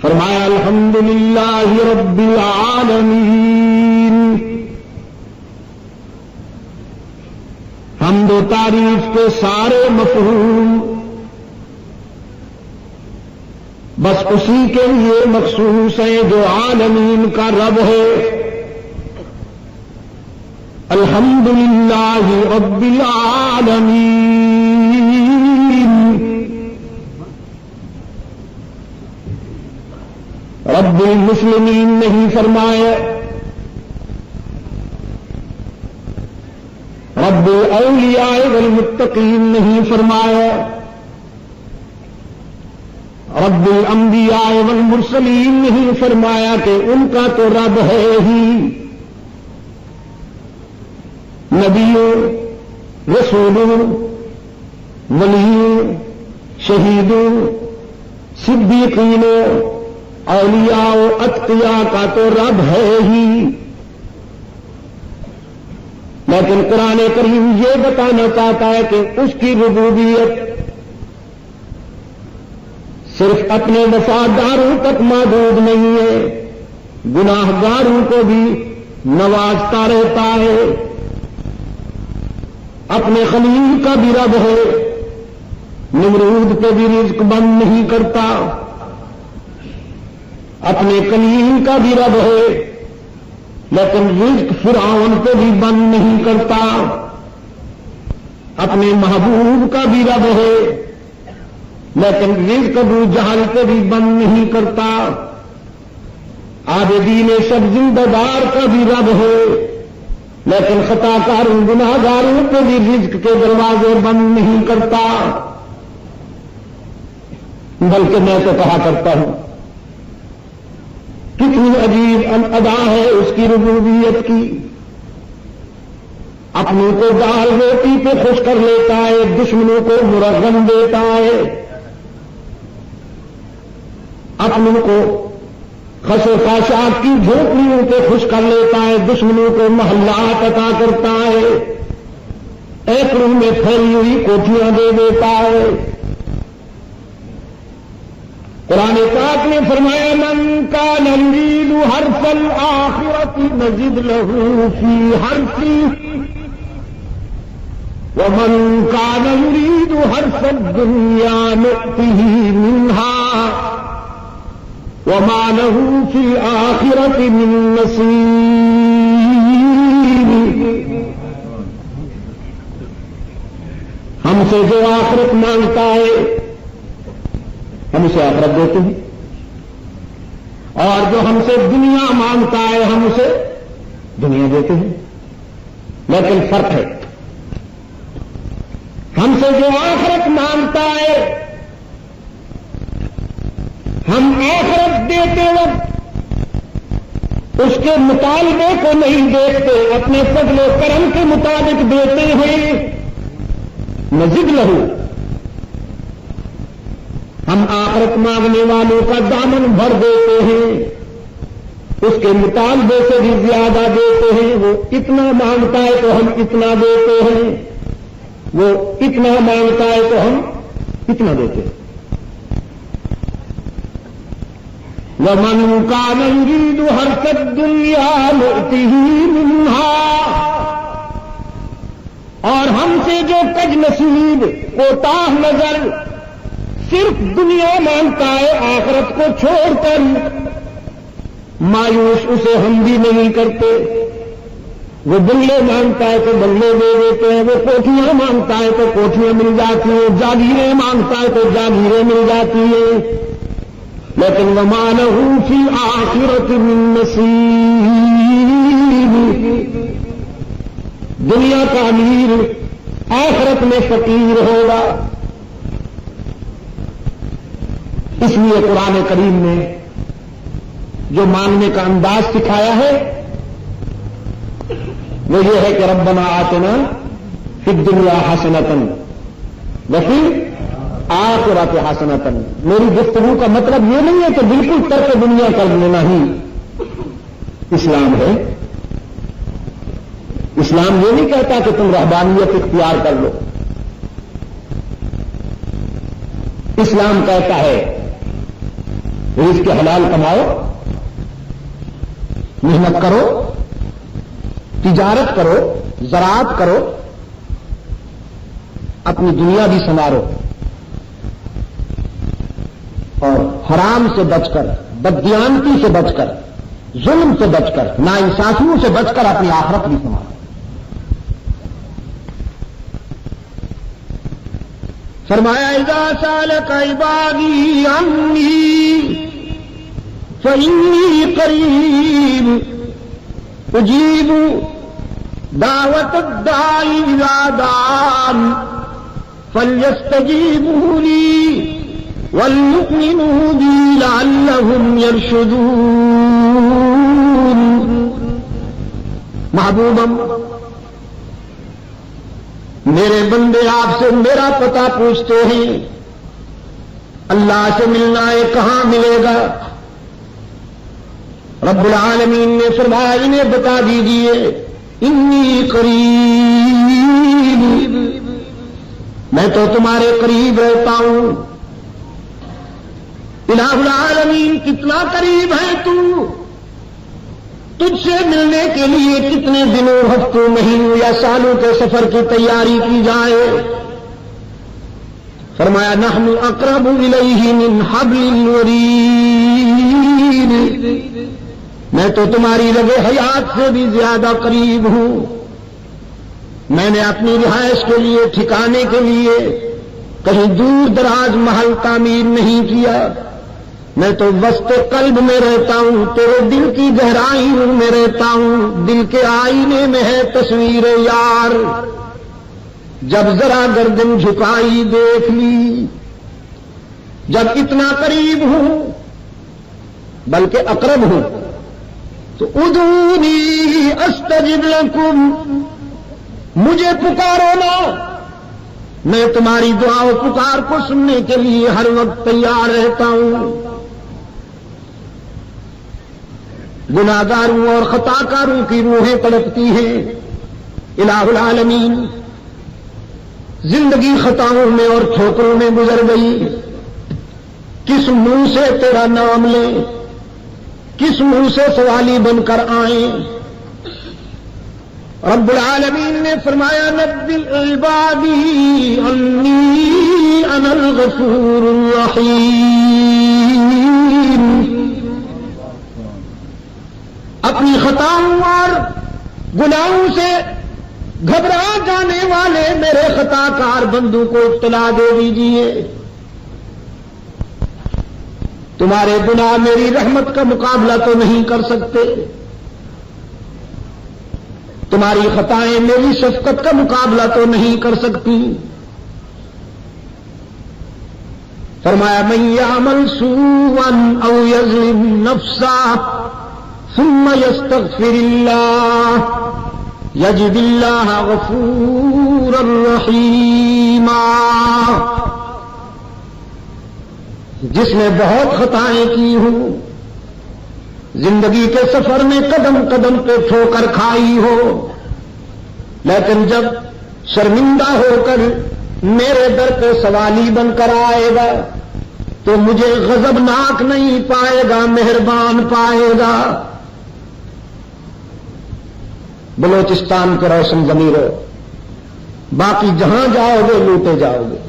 فرمایا الحمدللہ رب العالمین، حمد و تعریف کے سارے مفہوم بس اسی کے لیے مخصوص ہیں جو عالمین کا رب ہے۔ الحمدللہ رب العالمین، رب المسلمین نہیں فرمایا، رب الاولیاء والمتقین نہیں فرمایا، رب الانبیاء والمرسلین نہیں فرمایا کہ ان کا تو رب ہے ہی۔ نبیوں، رسولوں، ولیوں، شہیدوں، صدیقینوں، اولیاء و اتقیاء کا تو رب ہے ہی، لیکن قرآن کریم یہ بتانا چاہتا ہے کہ اس کی ربوبیت صرف اپنے وفاداروں تک محدود نہیں ہے، گناہ گاروں کو بھی نوازتا رہتا ہے۔ اپنے خلیل کا بھی رب ہے، نمرود پہ بھی رزق بند نہیں کرتا، اپنے کلیم کا بھی رب ہے لیکن رزق فرعون پہ بھی بند نہیں کرتا، اپنے محبوب کا بھی رب ہے لیکن رزق ابو جہل پہ بھی بند نہیں کرتا، عابدین شب زندہ دار کا بھی رب ہے لیکن خطا کاروں گناہ گاروں پہ بھی رزق کے دروازے بند نہیں کرتا۔ بلکہ میں تو کہا کرتا ہوں کتنی عجیب ادا ہے اس کی ربوبیت کی، اپنوں کو دال روٹی پہ خوش کر لیتا ہے، دشمنوں کو مرغن دیتا ہے، اپنوں کو خس و خاشاک کی جھونپڑیوں پہ خوش کر لیتا ہے، دشمنوں کو محلات عطا کرتا ہے، ایکڑوں میں پھیلی ہوئی کوٹھیاں دے دیتا ہے۔ قرآن پاک نے فرمایا من کان یرید حرث الآخرۃ نزد له فی حرثہ ومن کان یرید حرث الدنیا نؤتہ منہا وما له فی الآخرۃ من نصیب۔ ہم سے جو آخرت مانگتا ہے ہم اسے آخرت دیتے ہیں، اور جو ہم سے دنیا مانگتا ہے ہم اسے دنیا دیتے ہیں، لیکن فرق ہے، ہم سے جو آخرت مانگتا ہے ہم آخرت دیتے وقت اس کے مطالبے کو نہیں دیکھتے، اپنے فضل و کرم کے مطابق دیتے ہیں۔ نزد لہو، ہم آخرت مانگنے والوں کا دامن بھر دیتے ہیں، اس کے مطالبے سے بھی زیادہ دیتے ہیں۔ وہ اتنا مانگتا ہے تو ہم اتنا دیتے ہیں، وہ اتنا مانگتا ہے تو ہم اتنا دیتے ہیں۔ وَمَنْ كَانَ يُرِيدُ حَرْثَ الدُّنْيَا نُؤْتِهِ مِنْهَا، اور ہم سے جو کج نصیب کوتاہ نظر صرف دنیا مانگتا ہے آخرت کو چھوڑ کر، مایوس اسے ہم بھی نہیں کرتے۔ وہ بنگلے مانگتا ہے تو بنگلے دے دیتے ہیں، وہ کوٹھیاں مانگتا ہے تو کوٹھیاں مل جاتی ہیں، جاگیریں مانگتا ہے تو جاگیریں مل جاتی ہیں، لیکن وما لہ فی الآخرۃ من نصیب۔ دنیا کا امیر آخرت میں فقیر ہوگا۔ اس لیے قرآن کریم نے جو مانگنے کا انداز سکھایا ہے وہ یہ ہے کہ ربنا آتنا فی الدنیا حسنۃ وفی الآخرۃ حسنۃ۔ میری گفتگو کا مطلب یہ نہیں ہے کہ بالکل ترک دنیا کر لینا ہی اسلام ہے۔ اسلام یہ نہیں کہتا کہ تم رہبانیت اختیار کر لو، اسلام کہتا ہے رزق حلال کماؤ، محنت کرو، تجارت کرو، زراعت کرو، اپنی دنیا بھی سنوارو، اور حرام سے بچ کر، بددیانتی سے بچ کر، ظلم سے بچ کر، ناانصافیوں سے بچ کر اپنی آخرت بھی سنوارو۔ فرمایا اذا سالک عبادی عنی فإنی قریب اجیب دعوت الداعی اذا دعان فلیستجیبوا لی وَلْيُؤْمِنُوا بِي لَعَلَّهُمْ يَرْشُدُونَ۔ محبوبم، میرے بندے آپ سے میرا پتہ پوچھتے ہیں، اللہ سے ملنا ہے، کہاں ملے گا؟ رب العالمین نے فرمایا انہیں بتا دیجئے، انی قریب، میں تو تمہارے قریب رہتا ہوں۔ الہ العالمین کتنا قریب ہے تو، تجھ سے ملنے کے لیے کتنے دنوں، ہفتوں، مہینوں یا سالوں کے سفر کی تیاری کی جائے؟ فرمایا نحن اقرب الیہ من حبل الورید، میں تو تمہاری رگ حیات سے بھی زیادہ قریب ہوں۔ میں نے اپنی رہائش کے لیے، ٹھکانے کے لیے کہیں دور دراز محل تعمیر نہیں کیا، میں تو وسط قلب میں رہتا ہوں، تیرے دل کی گہرائیوں میں رہتا ہوں۔ دل کے آئینے میں ہے تصویر یار، جب ذرا گردن جھکائی دیکھ لی، جب اتنا قریب ہوں بلکہ اقرب ہوں تو ادعونی استجب لکم، مجھے پکارو نا، میں تمہاری دعا و پکار کو سننے کے لیے ہر وقت تیار رہتا ہوں۔ گناہگاروں اور خطاکاروں کی روحیں تڑپتی ہیں، الہ العالمین زندگی خطاؤں میں اور ٹھوکروں میں گزر گئی، کس منہ سے تیرا نام لیں، کس منہ سے سوالی بن کر آئیں؟ رب العالمین نے فرمایا نبی عبادی انی انا الغفور الرحیم، اپنی خطاؤں اور گناہوں سے گھبرا جانے والے میرے خطا کار بندوں کو اطلاع دے دیجیے، تمہارے گناہ میری رحمت کا مقابلہ تو نہیں کر سکتے، تمہاری خطائیں میری شفقت کا مقابلہ تو نہیں کر سکتی۔ فرمایا من یعمل سوءا او یظلم نفسہ ثم یستغفر اللہ یجد اللہ غفورا رحیما، جس نے بہت خطائیں کی ہوں، زندگی کے سفر میں قدم قدم پہ ٹھوکر کھائی ہو، لیکن جب شرمندہ ہو کر میرے در پہ سوالی بن کر آئے گا تو مجھے غضبناک نہیں پائے گا، مہربان پائے گا۔ بلوچستان کے روشن ضمیروں، باقی جہاں جاؤ گے لوٹے جاؤ گے،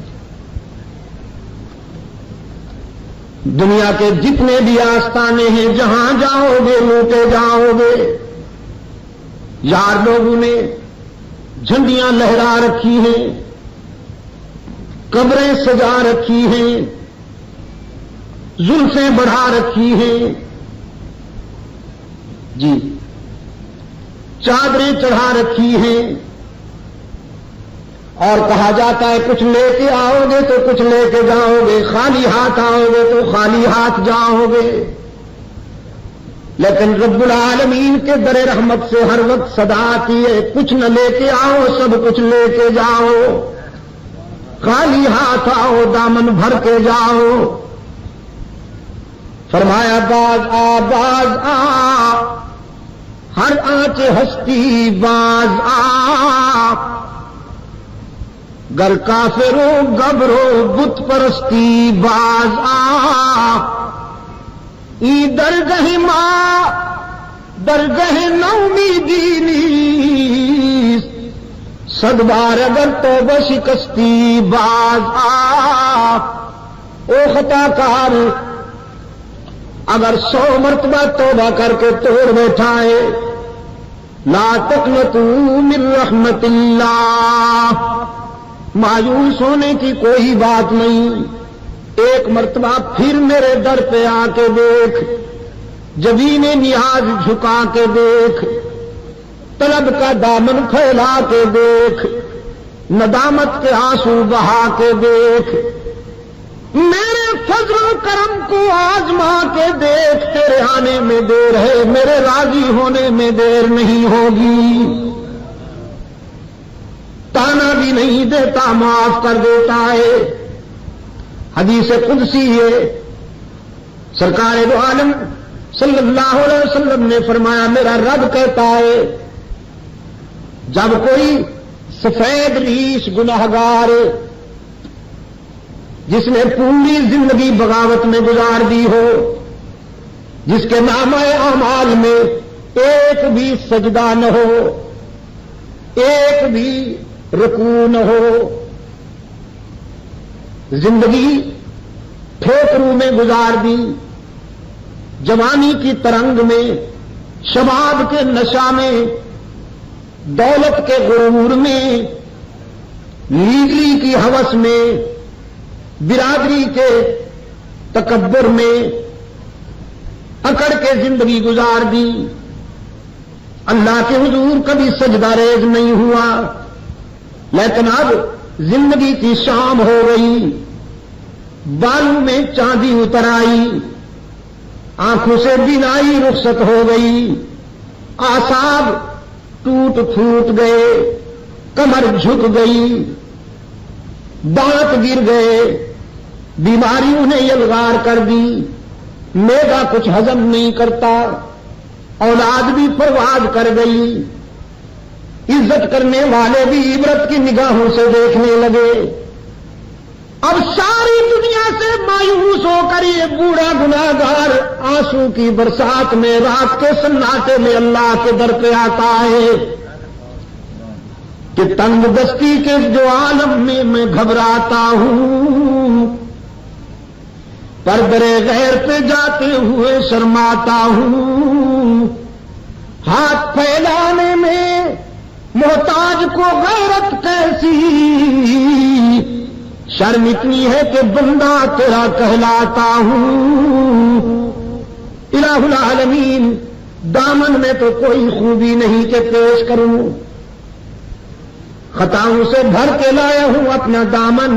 دنیا کے جتنے بھی آستانے ہیں جہاں جاؤ گے لوٹے جاؤ گے۔ یار لوگوں نے جھنڈیاں لہرا رکھی ہیں، قبریں سجا رکھی ہیں، زلفیں بڑھا رکھی ہیں، جی چادریں چڑھا رکھی ہیں، اور کہا جاتا ہے کچھ لے کے آؤ گے تو کچھ لے کے جاؤ گے، خالی ہاتھ آؤ گے تو خالی ہاتھ جاؤ گے۔ لیکن رب العالمین کے در رحمت سے ہر وقت صدا آتی ہے، کچھ نہ لے کے آؤ، سب کچھ لے کے جاؤ، خالی ہاتھ آؤ، دامن بھر کے جاؤ۔ فرمایا باز آ باز آ، ہر آنچ ہستی باز آ، گر کافرو گبرو بت پرستی باز آ، ای درگہ ماں درگہ نومیدی نیست، صد بار اگر توبہ شکستی باز آ، او خطا کار اگر 100 مرتبہ توبہ کر کے توڑ بیٹھا ہے، لا تقنطوا من رحمت اللہ، مایوس ہونے کی کوئی بات نہیں، ایک مرتبہ پھر میرے در پہ آ کے دیکھ، جبین نیاز جھکا کے دیکھ، طلب کا دامن پھیلا کے دیکھ، ندامت کے آنسو بہا کے دیکھ، میرے فضل و کرم کو آزما کے دیکھ، تیرے آنے میں دیر ہے، میرے راضی ہونے میں دیر نہیں ہوگی۔ تانا بھی نہیں دیتا، معاف کر دیتا ہے۔ حدیث قدسی ہے، سرکار دو عالم صلی اللہ علیہ وسلم نے فرمایا، میرا رب کہتا ہے جب کوئی سفید ریش گناہگار جس نے پوری زندگی بغاوت میں گزار دی ہو، جس کے نامہ اعمال میں ایک بھی سجدہ نہ ہو، ایک بھی رکوع نہ ہو، زندگی ٹھوکروں میں گزار دی، جوانی کی ترنگ میں، شباب کے نشہ میں، دولت کے غرور میں، لیڈری کی ہوس میں، برادری کے تکبر میں اکڑ کے زندگی گزار دی، اللہ کے حضور کبھی سجدہ ریز نہیں ہوا، لیکن اب زندگی کی شام ہو گئی، بالوں میں چاندی اتر آئی، آنکھوں سے بینائی رخصت ہو گئی، اعصاب ٹوٹ پھوٹ گئے، کمر جھک گئی، دانت گر گئے، بیماریوں نے یلغار کر دی، میدا کچھ ہضم نہیں کرتا، اولاد بھی پرواز کر گئی، عزت کرنے والے بھی عبرت کی نگاہوں سے دیکھنے لگے، اب ساری دنیا سے مایوس ہو کر یہ بوڑھا گناہگار آنسو کی برسات میں رات کے سناٹے میں اللہ کے در پہ آتا ہے کہ تنگ دستی کے جو عالم میں گھبراتا ہوں، پر درے غیر پہ جاتے ہوئے شرماتا ہوں، ہاتھ پھیلانے میں محتاج کو غیرت کیسی، شرم اتنی ہے کہ بندہ تیرا کہلاتا ہوں۔ الہ العالمین، دامن میں تو کوئی خوبی نہیں کہ پیش کروں، خطاؤں سے بھر کے لایا ہوں اپنا دامن،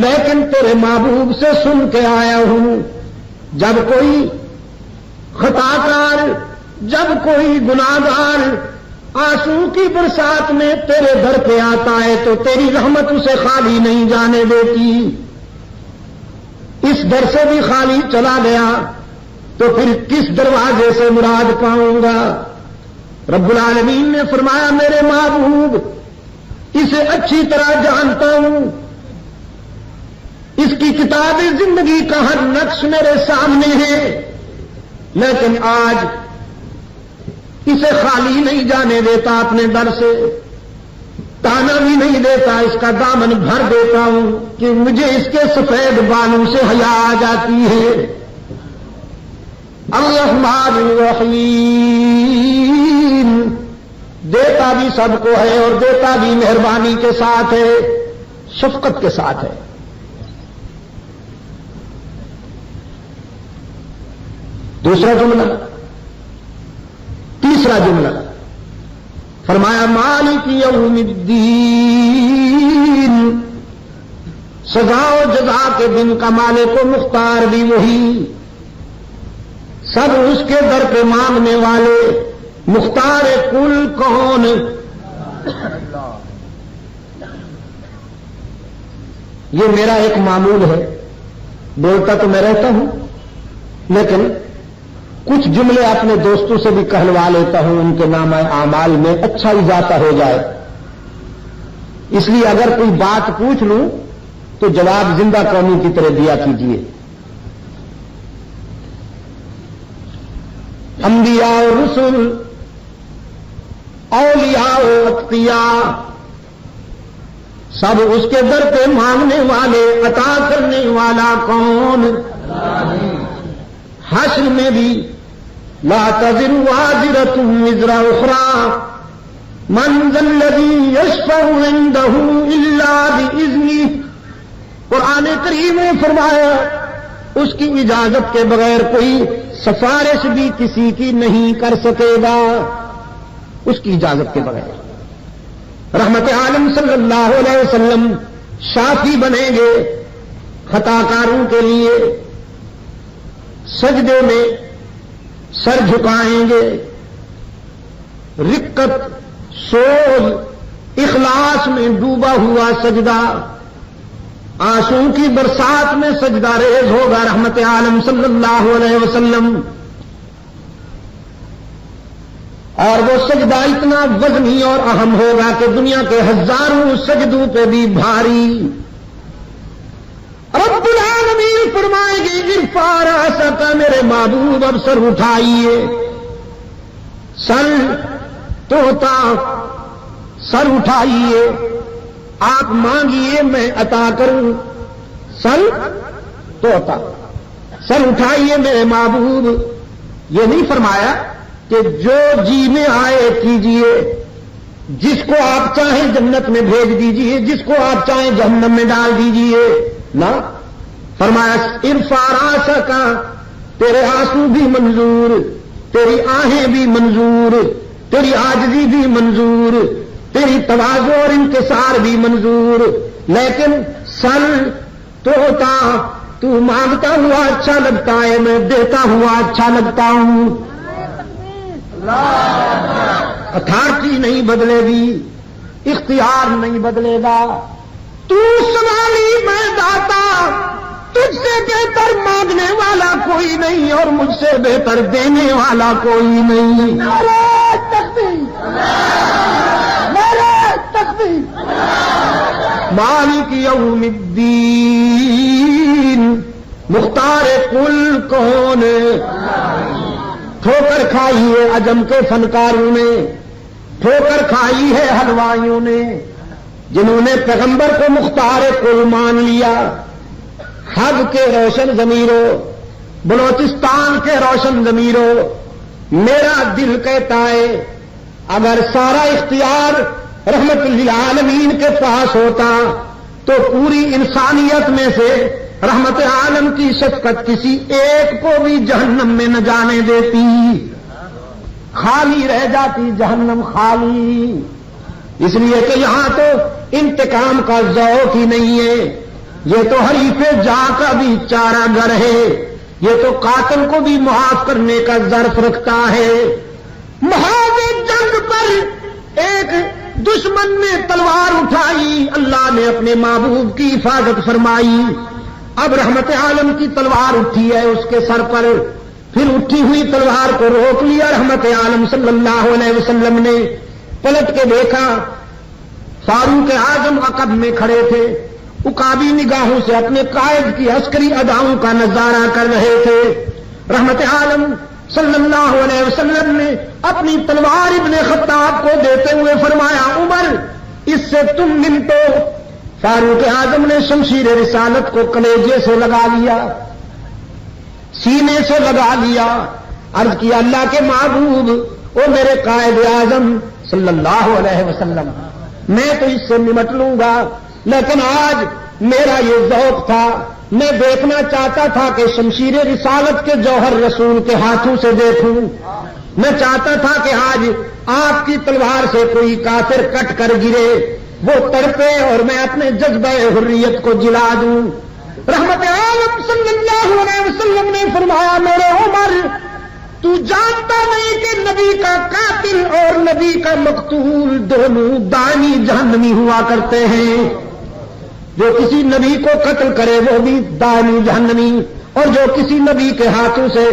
لیکن تیرے محبوب سے سن کے آیا ہوں، جب کوئی خطاکار، جب کوئی گناہگار آنسو کی برسات میں تیرے در پہ آتا ہے تو تیری رحمت اسے خالی نہیں جانے دیتی، اس در سے بھی خالی چلا گیا تو پھر کس دروازے سے مراد پاؤں گا؟ رب العالمین نے فرمایا، میرے محبوب اسے اچھی طرح جانتا ہوں، اس کی کتاب زندگی کا ہر نقش میرے سامنے ہے، لیکن آج اسے خالی نہیں جانے دیتا اپنے در سے، تانا بھی نہیں دیتا، اس کا دامن بھر دیتا ہوں کہ مجھے اس کے سفید بالوں سے حیا آ جاتی ہے۔ الرحمن الرحیم، دیتا بھی سب کو ہے اور دیتا بھی مہربانی کے ساتھ ہے، شفقت کے ساتھ ہے۔ دوسرا جملہ، تیسرا جملہ فرمایا، مالک یوم الدین، سزا و جزا کے دن کا مالک و مختار بھی وہی، سب اس کے در پہ مانگنے والے، مختار کل کون؟ یہ میرا ایک معمول ہے، بولتا تو میں رہتا ہوں، لیکن کچھ جملے اپنے دوستوں سے بھی کہلوا لیتا ہوں، ان کے نامہ اعمال میں اچھا اضافہ ہو جائے، اس لیے اگر کوئی بات پوچھ لوں تو جواب زندہ قومی کی طرح دیا کیجیے۔ انبیاء و رسل، اولیاء و اتقیاء، سب اس کے در پہ مانگنے والے، عطا کرنے والا کون؟ حشر میں بھی لا تزر وازرة وزر اخرى من ذا الذي يشفع عنده الا باذنه۔ قرآن کریم نے فرمایا اس کی اجازت کے بغیر کوئی سفارش بھی کسی کی نہیں کر سکے گا، اس کی اجازت کے بغیر۔ رحمت عالم صلی اللہ علیہ وسلم شافی بنیں گے خطا کاروں کے لیے، سجدے میں سر جھکائیں گے، رقت، سوز، اخلاص میں ڈوبا ہوا سجدہ، آنسو کی برسات میں سجدہ ریز ہوگا رحمت عالم صلی اللہ علیہ وسلم۔ اور وہ سجدہ اتنا وزنی اور اہم ہوگا کہ دنیا کے ہزاروں سجدوں پہ بھی بھاری۔ رب العالمین فرمائے گی ارفع رأسک، میرے محبوب اب سر اٹھائیے، سر توتا، سر اٹھائیے، آپ مانگیے میں عطا کروں، سر توتا، سر اٹھائیے میرے محبوب۔ یہ نہیں فرمایا کہ جو جی میں آئے کیجئے، جس کو آپ چاہیں جنت میں بھیج دیجئے، جس کو آپ چاہیں جہنم میں ڈال دیجئے، نہ، فرمایا ارفع رأسک، تیرے آنسو بھی منظور، تیری آہیں بھی منظور، تیری عاجزی بھی منظور، تیری تواضع اور انکسار بھی منظور، لیکن سر توتا، تو مانگتا ہوا اچھا لگتا ہے، میں دیتا ہوا اچھا لگتا ہوں۔ اتھارٹی نہیں بدلے گی، اختیار نہیں بدلے گا۔ تو سوالی میں داتا، تجھ سے بہتر مانگنے والا کوئی نہیں اور مجھ سے بہتر دینے والا کوئی نہیں۔ نعرہ تکبیر، نعرہ تکبیر۔ مالک یوم الدین، مختار کل کون؟ ٹھوکر کھائی ہے عجم کے فنکاروں نے، ٹھوکر کھائی ہے حلوائیوں نے، جنہوں نے پیغمبر کو مختار کل مان لیا۔ حق کے روشن ضمیروں، بلوچستان کے روشن ضمیروں، میرا دل کہتا ہے اگر سارا اختیار رحمت للعالمین کے پاس ہوتا تو پوری انسانیت میں سے رحمت عالم کی شفقت کسی ایک کو بھی جہنم میں نہ جانے دیتی، خالی رہ جاتی جہنم خالی۔ اس لیے کہ یہاں تو انتقام کا ذوق ہی نہیں ہے، یہ تو حریف جا کا بھی چارہ گر ہے، یہ تو قاتل کو بھی معاف کرنے کا ظرف رکھتا ہے۔ محاذ جنگ پر ایک دشمن نے تلوار اٹھائی، اللہ نے اپنے محبوب کی حفاظت فرمائی۔ اب رحمت عالم کی تلوار اٹھی ہے اس کے سر پر، پھر اٹھی ہوئی تلوار کو روک لیا رحمت عالم صلی اللہ علیہ وسلم نے۔ پلٹ کے دیکھا فاروق اعظم عقب میں کھڑے تھے، عقابی نگاہوں سے اپنے قائد کی عسکری اداؤں کا نظارہ کر رہے تھے۔ رحمت عالم صلی اللہ علیہ وسلم نے اپنی تلوار ابن خطاب کو دیتے ہوئے فرمایا عمر اس سے تم نمٹو۔ فاروق اعظم نے شمشیر رسالت کو کلیجے سے لگا لیا، سینے سے لگا لیا، عرض کیا اللہ کے محبوب او میرے قائد اعظم صلی اللہ علیہ وسلم، میں تو اس سے نمٹ لوں گا، لیکن آج میرا یہ ذوق تھا، میں دیکھنا چاہتا تھا کہ شمشیر رسالت کے جوہر رسول کے ہاتھوں سے دیکھوں، میں چاہتا تھا کہ آج آپ کی تلوار سے کوئی کافر کٹ کر گرے، وہ تڑپے اور میں اپنے جذبہ حریت کو جلا دوں۔ رحمت عالم صلی اللہ علیہ وسلم نے فرمایا میرے عمر تو جانتا نہیں کہ نبی کا قاتل اور نبی کا مقتول دونوں دائمی جہنمی ہوا کرتے ہیں، جو کسی نبی کو قتل کرے وہ بھی دائمی جہنمی، اور جو کسی نبی کے ہاتھوں سے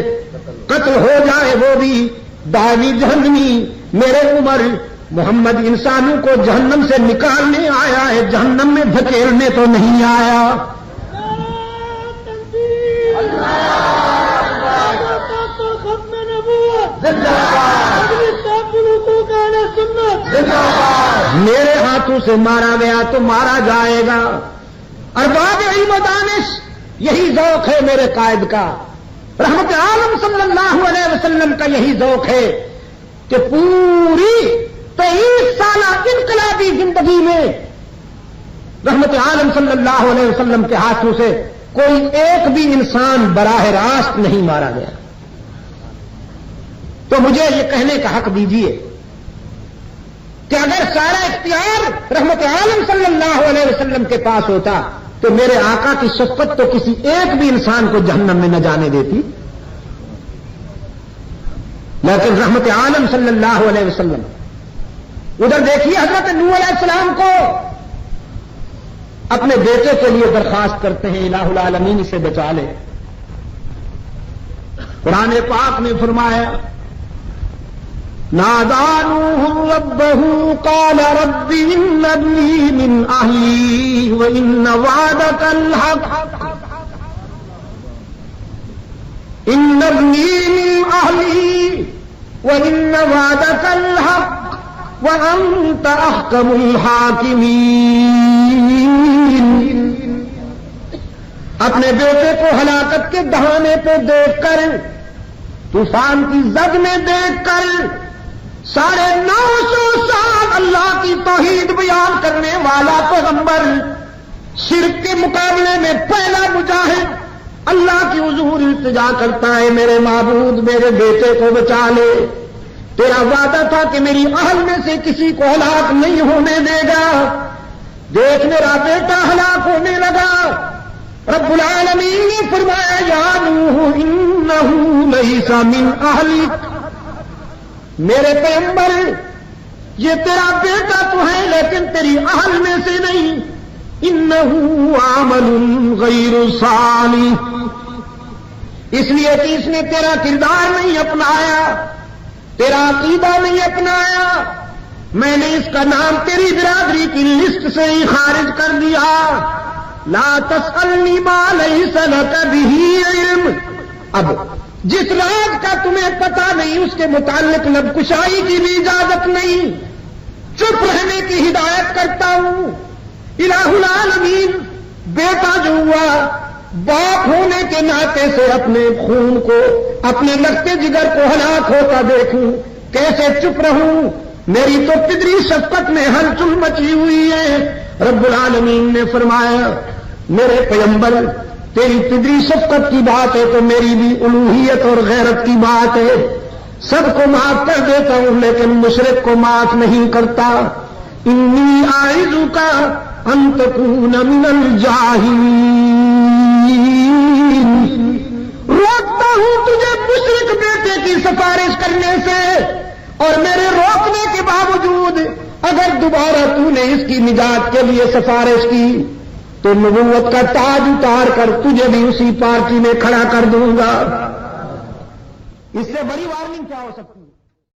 قتل ہو جائے وہ بھی دائمی جہنمی۔ میرے عمر محمد انسانوں کو جہنم سے نکالنے آیا ہے، جہنم میں دھکیلنے تو نہیں آیا۔ میرے ہاتھوں سے مارا گیا تو مارا جائے گا. ارباب علم و دانش یہی ذوق ہے میرے قائد کا. رحمت عالم صلی اللہ علیہ وسلم کا یہی ذوق ہے کہ پوری 23 سالہ انقلابی زندگی میں رحمت عالم صلی اللہ علیہ وسلم کے ہاتھوں سے کوئی ایک بھی انسان براہ راست نہیں مارا گیا. تو مجھے یہ کہنے کا حق دیجیے کہ اگر سارا اختیار رحمت عالم صلی اللہ علیہ وسلم کے پاس ہوتا تو میرے آقا کی شفقت تو کسی ایک بھی انسان کو جہنم میں نہ جانے دیتی. لیکن رحمت عالم صلی اللہ علیہ وسلم ادھر دیکھیے حضرت نوح علیہ السلام کو اپنے بیٹے کے لیے درخواست کرتے ہیں الہ العالمین اسے بچا لے. قرآن پاک نے فرمایا نادى نوح ربه قال رب إن ابني من أهلي وإن وعدك الحق إن ابني من أهلي وإن وعدك الحق وأنت أحكم الحاكمين. اپنے بیٹے کو ہلاکت کے دہانے پہ دیکھ کر طوفان کی زد میں دیکھ کر 950 سال اللہ کی توحید بیان کرنے والا پیغمبر شرک کے مقابلے میں پہلا مجاہد اللہ کی حضور التجا کرتا ہے میرے معبود میرے بیٹے کو بچا لے. تیرا وعدہ تھا کہ میری اہل میں سے کسی کو ہلاک نہیں ہونے دے گا. دیکھ میرا بیٹا ہلاک ہونے لگا. رب العالمین نے فرمایا یا نوح انہ لیس من اہلک. میرے پیغمبر یہ تیرا بیٹا تو ہے لیکن تیری اہل میں سے نہیں. انہ عمل غیر صالح. اس لیے کہ اس نے تیرا کردار نہیں اپنایا تیرا عقیدہ نہیں اپنایا. میں نے اس کا نام تیری برادری کی لسٹ سے ہی خارج کر دیا. لا تسألنی ما لیس لک بہ علم. اب جس راز کا تمہیں پتا نہیں اس کے متعلق لب کشائی کی بھی اجازت نہیں. چپ رہنے کی ہدایت کرتا ہوں. الہ العالمین بیٹا جو ہوا باپ ہونے کے ناطے سے اپنے خون کو اپنے لگتے جگر کو ہلاک ہوتا دیکھوں کیسے چپ رہوں. میری تو پدری شفقت میں ہلچل مچی ہوئی ہے. رب العالمین نے فرمایا میرے پیغمبر تیری پدری شفقت کی بات ہے تو میری بھی الوہیت اور غیرت کی بات ہے. سب کو معاف کر دیتا ہوں لیکن مشرک کو معاف نہیں کرتا. انی اعوذک ان تکون من الجاہلین. روکتا ہوں تجھے مشرک بیٹے کی سفارش کرنے سے اور میرے روکنے کے باوجود اگر دوبارہ تو نے اس کی نجات کے لیے سفارش کی تو نبوت کا تاج اتار کر تجھے بھی اسی پارٹی میں کھڑا کر دوں گا. اس سے بڑی وارننگ کیا ہو سکتی ہے؟